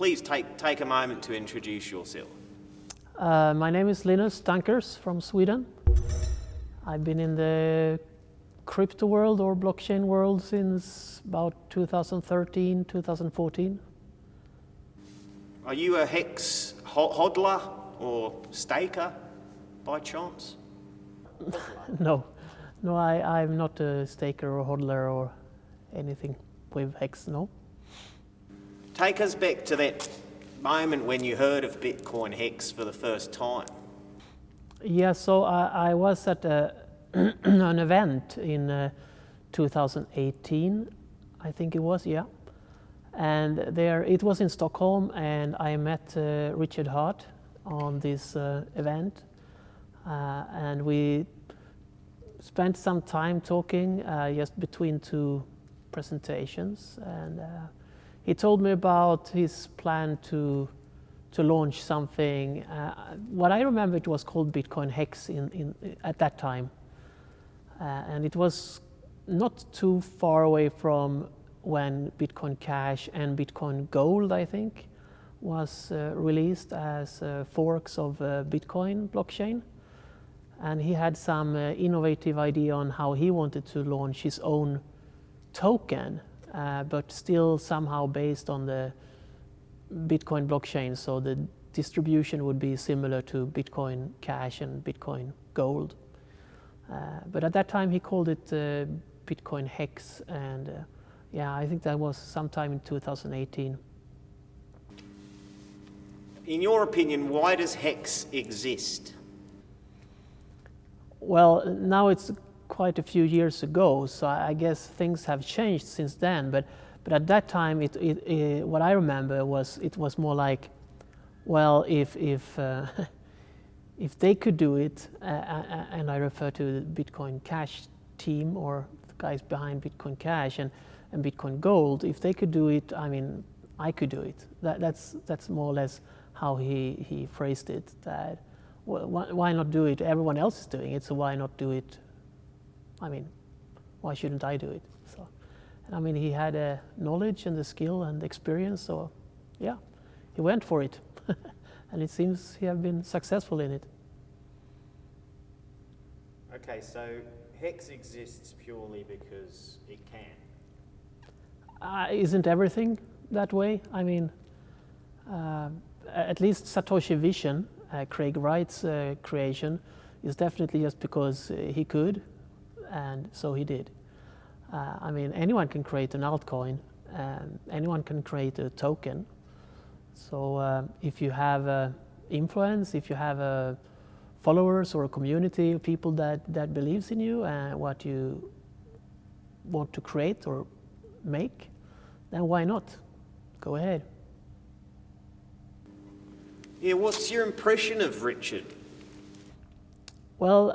please take a moment to introduce yourself. My name is Linus Dunkers from Sweden. I've been in the crypto world or blockchain world since about 2013, 2014. Are you a hex hodler or staker by chance? No, I'm not a staker or hodler or anything with hex, no. Take us back to that moment when you heard of Bitcoin Hex for the first time. Yeah, so I was at an event in 2018, I think it was, yeah. And it was in Stockholm, and I met Richard Hart on this event. And we spent some time talking just between two presentations. And he told me about his plan to launch something. What I remember, it was called Bitcoin Hex at that time. And it was not too far away from when Bitcoin Cash and Bitcoin Gold, I think, was released as forks of Bitcoin blockchain. And he had some innovative idea on how he wanted to launch his own token, but still somehow based on the Bitcoin blockchain. So the distribution would be similar to Bitcoin Cash and Bitcoin Gold. But at that time he called it Bitcoin Hex, and yeah, I think that was sometime in 2018. In your opinion, why does Hex exist? Well, now it's quite a few years ago, so I guess things have changed since then. But at that time, what I remember was it was more like, well, if they could do it, and I refer to the Bitcoin Cash team or the guys behind Bitcoin Cash and Bitcoin Gold, if they could do it, I mean, I could do it. That's more or less how he phrased it. That why not do it? Everyone else is doing it, so why not do it? I mean, why shouldn't I do it? So, and I mean, he had a knowledge and the skill and the experience, so yeah, he went for it. And it seems he has been successful in it. Okay, so Hex exists purely because it can. Isn't everything that way? I mean, at least Satoshi Vision, Craig Wright's creation, is definitely just because he could, and so he did. I mean, anyone can create an altcoin, and anyone can create a token. So if you have influence, if you have followers or a community of people that believes in you and what you want to create or make, then why not? Go ahead. Yeah, what's your impression of Richard? Well,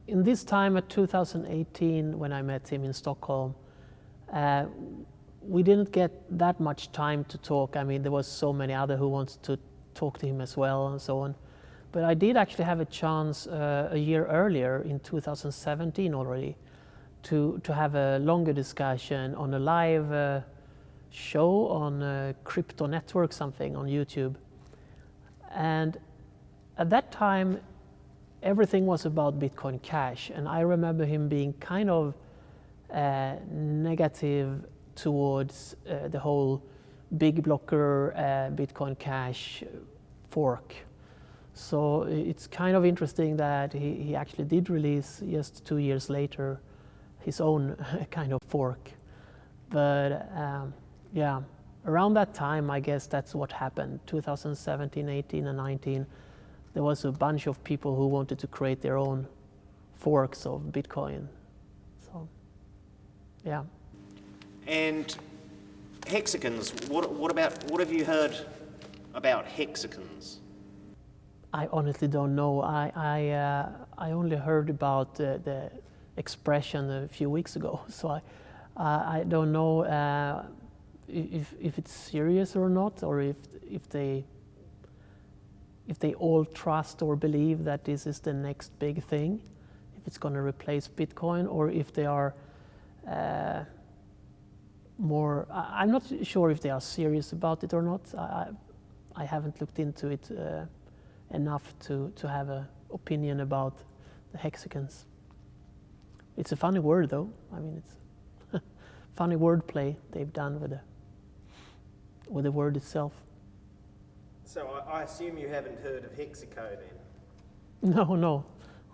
in this time at 2018, when I met him in Stockholm, we didn't get that much time to talk. I mean, there was so many other who wanted to talk to him as well and so on. But I did actually have a chance a year earlier in 2017 already to have a longer discussion on a live show on Crypto Network something on YouTube. And at that time, everything was about Bitcoin Cash. And I remember him being kind of negative towards the whole big blocker Bitcoin Cash fork. So it's kind of interesting that he actually did release just 2 years later his own kind of fork. But yeah, around that time, I guess that's what happened. 2017, 18, and 19, there was a bunch of people who wanted to create their own forks of Bitcoin. So, yeah. And Hexicans, what have you heard about Hexicans? I honestly don't know. I only heard about the expression a few weeks ago, so I don't know if it's serious or not, or if they all trust or believe that this is the next big thing, if it's going to replace Bitcoin, or if they are more. I'm not sure if they are serious about it or not. I haven't looked into it enough to have an opinion about the Hexicans. It's a funny word, though. I mean, it's funny wordplay they've done with the word itself. So I assume you haven't heard of Hexico then? No.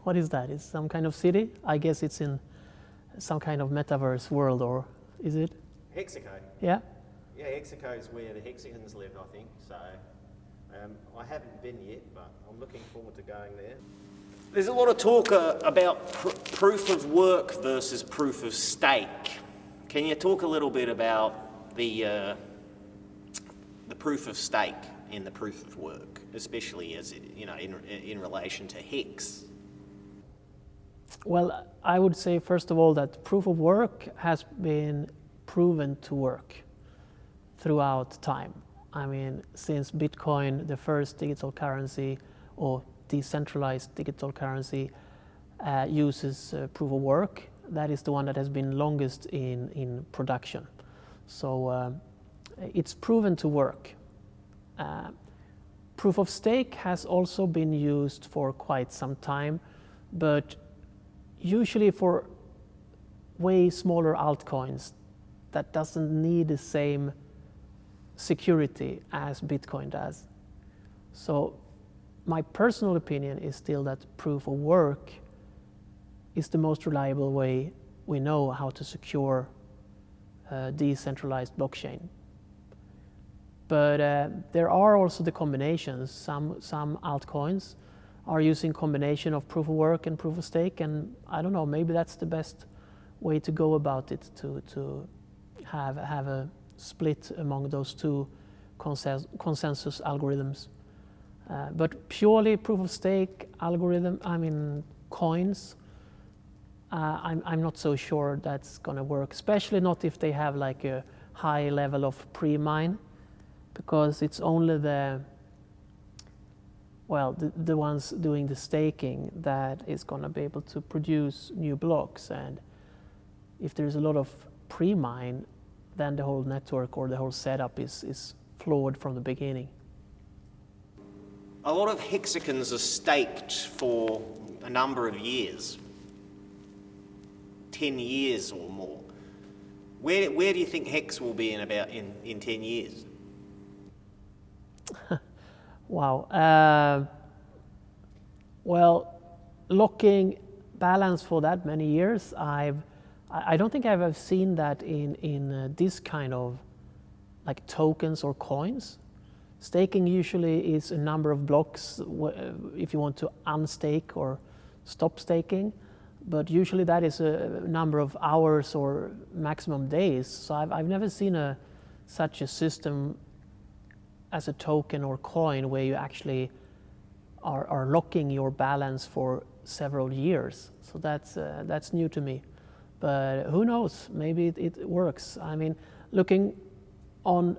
What is that? It's some kind of city? I guess it's in some kind of metaverse world, or is it? Hexico? Yeah? Yeah, Hexico is where the Hexicans live, I think. So I haven't been yet, but I'm looking forward to going there. There's a lot of talk about proof of work versus proof of stake. Can you talk a little bit about the proof of stake and the proof of work, especially as in relation to Hex? Well, I would say first of all that proof of work has been proven to work throughout time. I mean, since Bitcoin, the first digital currency or decentralized digital currency, uses proof of work. That is the one that has been longest in production. So it's proven to work. Proof of stake has also been used for quite some time, but usually for way smaller altcoins that doesn't need the same security as Bitcoin does. So my personal opinion is still that proof of work is the most reliable way we know how to secure a decentralized blockchain. But there are also the combinations. Some altcoins are using combination of proof of work and proof of stake, and I don't know, maybe that's the best way to go about it, to have a split among those two consensus algorithms. But purely proof of stake coins, I'm not so sure that's going to work, especially not if they have like a high level of pre-mine, because it's only the ones doing the staking that is going to be able to produce new blocks. And if there's a lot of pre-mine, then the whole network or the whole setup is flawed from the beginning. A lot of Hexicans are staked for a number of years, 10 years or more. Where do you think Hex will be in 10 years? Wow. Well, locking balance for that many years, I don't think I've ever seen that in this kind of like tokens or coins. Staking usually is a number of blocks if you want to unstake or stop staking, but usually that is a number of hours or maximum days. So I've never seen such a system as a token or coin where you actually are locking your balance for several years. So that's new to me. But who knows? Maybe it works. I mean, looking on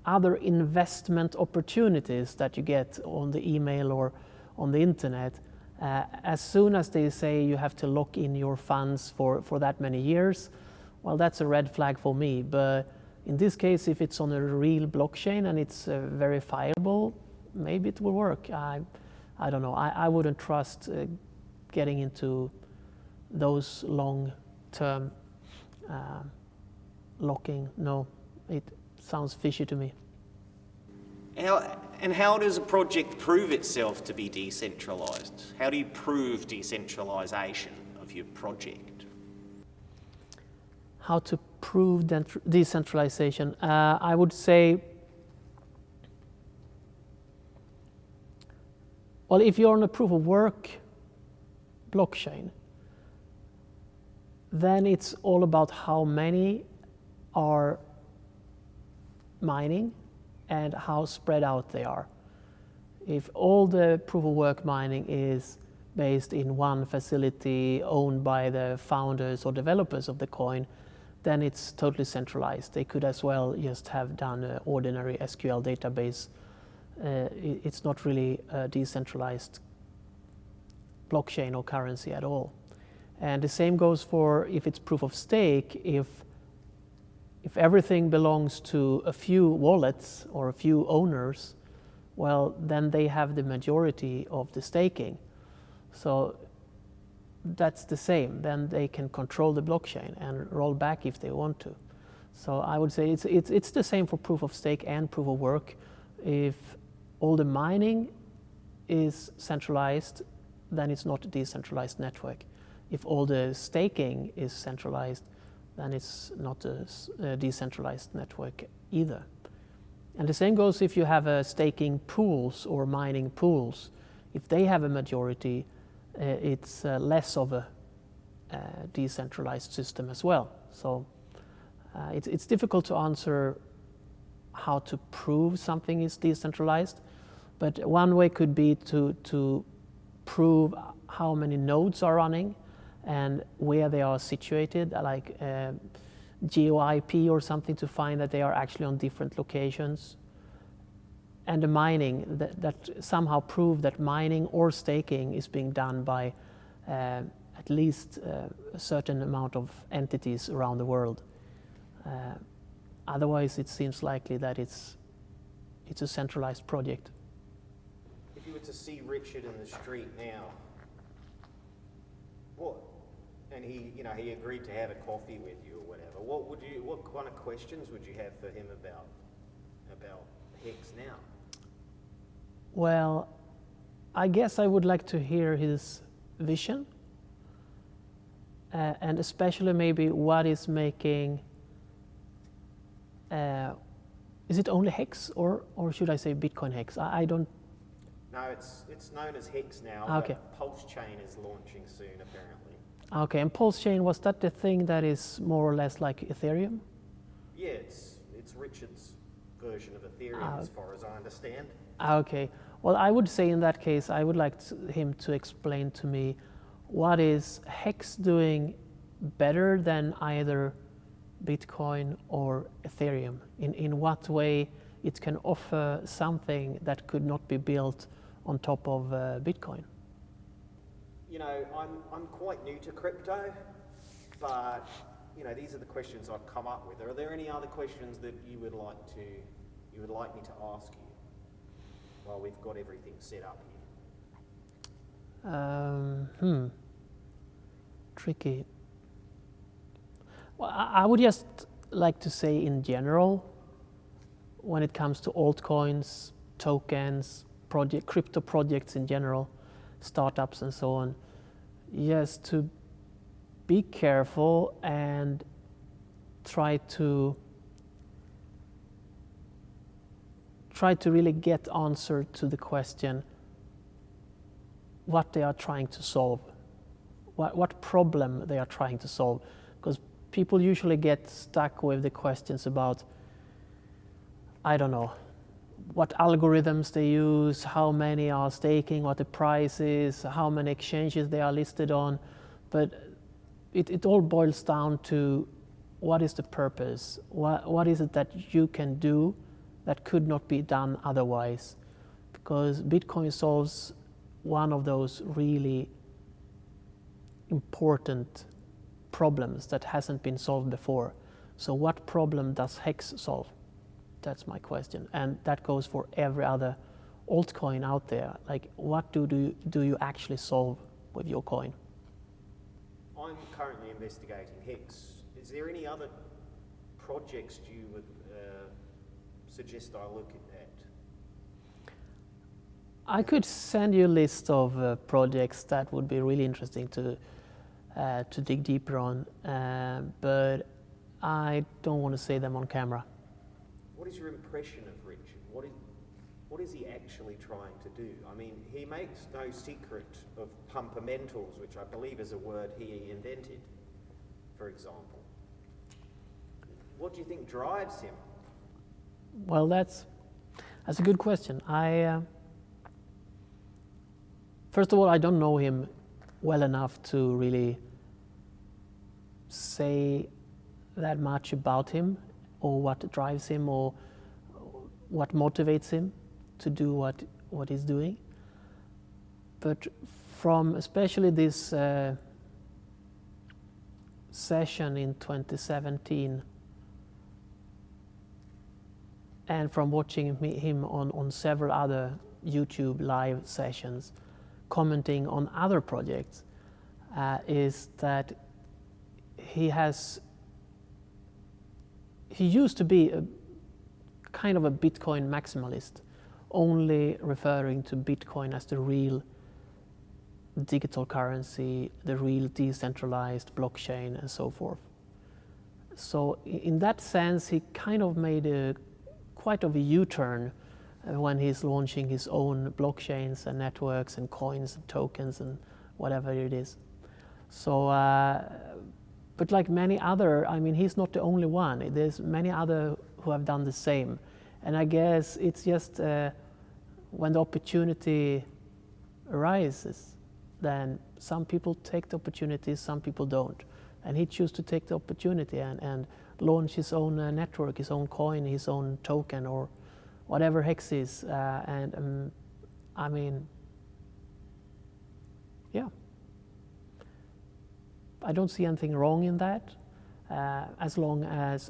other investment opportunities that you get on the email or on the internet, as soon as they say you have to lock in your funds for that many years, well, that's a red flag for me. But in this case, if it's on a real blockchain and it's verifiable, maybe it will work. I don't know. I wouldn't trust getting into those long-term locking. No, it sounds fishy to me. How does a project prove itself to be decentralized? How do you prove decentralization of your project? How to prove decentralization? I would say, well, if you're on a proof of work blockchain, then it's all about how many are mining and how spread out they are. If all the proof of work mining is based in one facility owned by the founders or developers of the coin, then it's totally centralized. They could as well just have done an ordinary SQL database. It's not really a decentralized blockchain or currency at all. And the same goes for if it's proof of stake. If if everything belongs to a few wallets or a few owners, well, then they have the majority of the staking. So that's the same. Then they can control the blockchain and roll back if they want to. So I would say it's the same for proof of stake and proof of work. If all the mining is centralized, then it's not a decentralized network. If all the staking is centralized, then it's not a decentralized network either. And the same goes if you have staking pools or mining pools. If they have a majority, it's less of a decentralized system as well. So it's difficult to answer how to prove something is decentralized, but one way could be to prove how many nodes are running and where they are situated, like GeoIP or something, to find that they are actually on different locations. And the mining, that somehow prove that mining or staking is being done by at least a certain amount of entities around the world. Otherwise, it seems likely that it's a centralized project. If you were to see Richard in the street now, and he agreed to have a coffee with you or whatever, what kind of questions would you have for him about Hex now? Well, I guess I would like to hear his vision, and especially maybe what is making. Is it only Hex, or should I say Bitcoin Hex? I don't. No, it's known as Hex now. Okay. But Pulse Chain is launching soon, apparently. Okay, and Pulse Chain, was that the thing that is more or less like Ethereum? Yeah, it's Richard's version of Ethereum, as far as I understand. Okay, well, I would say in that case, I would like him to explain to me what is Hex doing better than either Bitcoin or Ethereum. In what way it can offer something that could not be built on top of Bitcoin. I'm quite new to crypto, but these are the questions I've come up with. Are there any other questions that you would like me to ask you while we've got everything set up here? Tricky. Well, I would just like to say in general, when it comes to altcoins, tokens, crypto projects in general, startups and so on, yes, to be careful and try to really get answer to the question what they are trying to solve, what problem they are trying to solve, because people usually get stuck with the questions about, I don't know, what algorithms they use, how many are staking, what the price is, how many exchanges they are listed on. But it all boils down to what is the purpose? What is it that you can do that could not be done otherwise? Because Bitcoin solves one of those really important problems that hasn't been solved before. So what problem does Hex solve? That's my question, and that goes for every other altcoin out there. Like, what do you actually solve with your coin? I'm currently investigating Hex. Is there any other projects you would suggest I look at? I could send you a list of projects that would be really interesting to dig deeper on, but I don't want to say them on camera. What is your impression of Richard? What is he actually trying to do? I mean, he makes no secret of pumpamentals, which I believe is a word he invented, for example. What do you think drives him? Well, that's a good question. First of all, I don't know him well enough to really say that much about him, or what drives him, or what motivates him to do what he's doing. But from especially this session in 2017 and from watching him on several other YouTube live sessions, commenting on other projects, is that he used to be a kind of a Bitcoin maximalist, only referring to Bitcoin as the real digital currency, the real decentralized blockchain, and so forth. So in that sense, he kind of made quite of a U-turn when he's launching his own blockchains and networks and coins and tokens and whatever it is. So, but like many other, I mean, he's not the only one. There's many other who have done the same. And I guess it's just when the opportunity arises, then some people take the opportunity, some people don't. And he chose to take the opportunity and launch his own network, his own coin, his own token, or whatever Hex is. I mean, yeah. I don't see anything wrong in that, as long as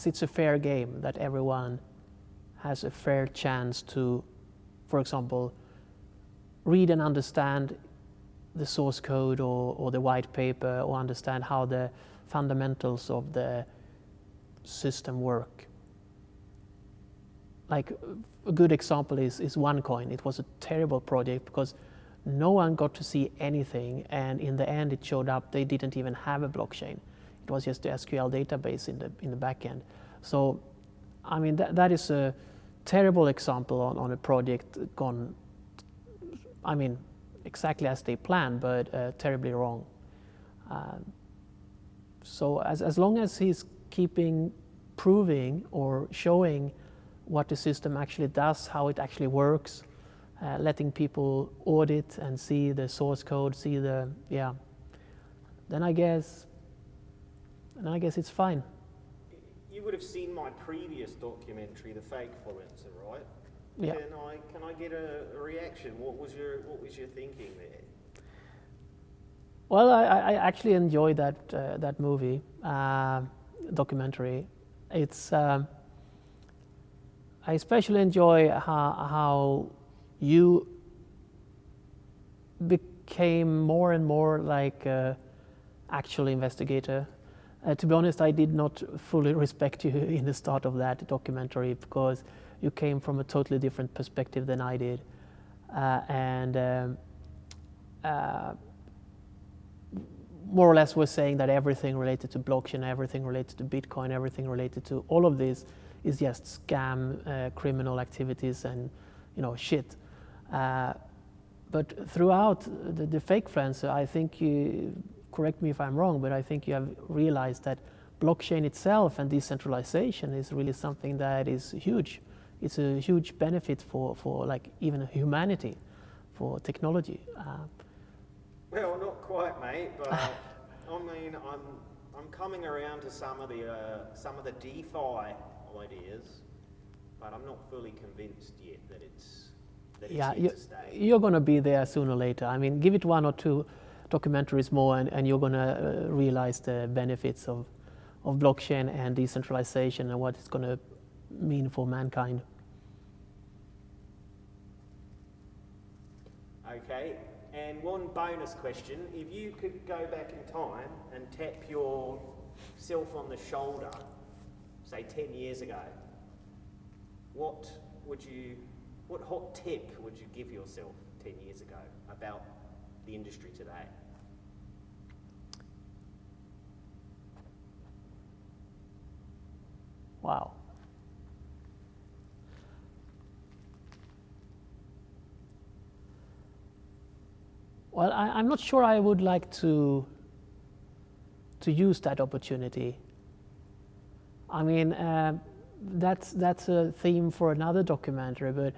it's a fair game, that everyone has a fair chance to, for example, read and understand the source code or the white paper, or understand how the fundamentals of the system work. Like a good example is OneCoin. It was a terrible project because no one got to see anything, and in the end it showed up they didn't even have a blockchain. It was just the SQL database in the back end. So, I mean, that is a terrible example on a project gone, I mean, exactly as they planned, but terribly wrong. So as long as he's keeping proving or showing what the system actually does, how it actually works, letting people audit and see the source code, see the, then I guess it's fine. You would have seen my previous documentary, TheFakefluencer, right? Yeah. Can I get a reaction? What was your thinking there? Well, I actually enjoyed that movie, documentary. It's I especially enjoy how you became more and more like an actual investigator. To be honest, I did not fully respect you in the start of that documentary because you came from a totally different perspective than I did. More or less was saying that everything related to blockchain, everything related to Bitcoin, everything related to all of this is just scam, criminal activities and, shit. But throughout the TheFakefluencer, I think you, correct me if I'm wrong, but I think you have realized that blockchain itself and decentralization is really something that is huge. It's a huge benefit for like even humanity, for technology. Well, not quite, mate. But I mean, I'm coming around to some of the DeFi ideas, but I'm not fully convinced yet that it's here to stay. You're going to be there sooner or later. I mean, give it one or two documentaries more, and you're going to realize the benefits of blockchain and decentralization and what it's going to mean for mankind. Okay, and one bonus question. If you could go back in time and tap yourself on the shoulder, say 10 years ago, what hot tip would you give yourself 10 years ago about the industry today? Wow. Well, I'm not sure I would like to use that opportunity. I mean, that's a theme for another documentary, but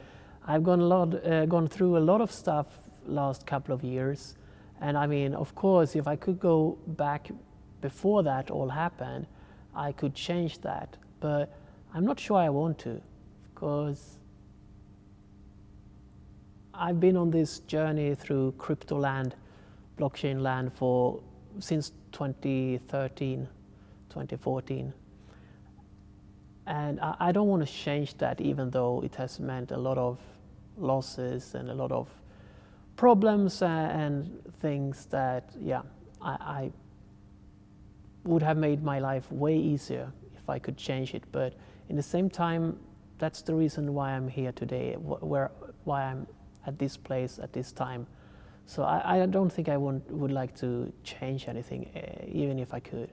I've gone through a lot of stuff last couple of years, and I mean, of course, if I could go back before that all happened, I could change that, but I'm not sure I want to, because I've been on this journey through crypto land, blockchain land since 2013, 2014. And I don't want to change that, even though it has meant a lot of losses and a lot of problems and things that, yeah, I would have made my life way easier if I could change it. But in the same time, that's the reason why I'm here today, why I'm at this place at this time. So I don't think I would like to change anything, even if I could.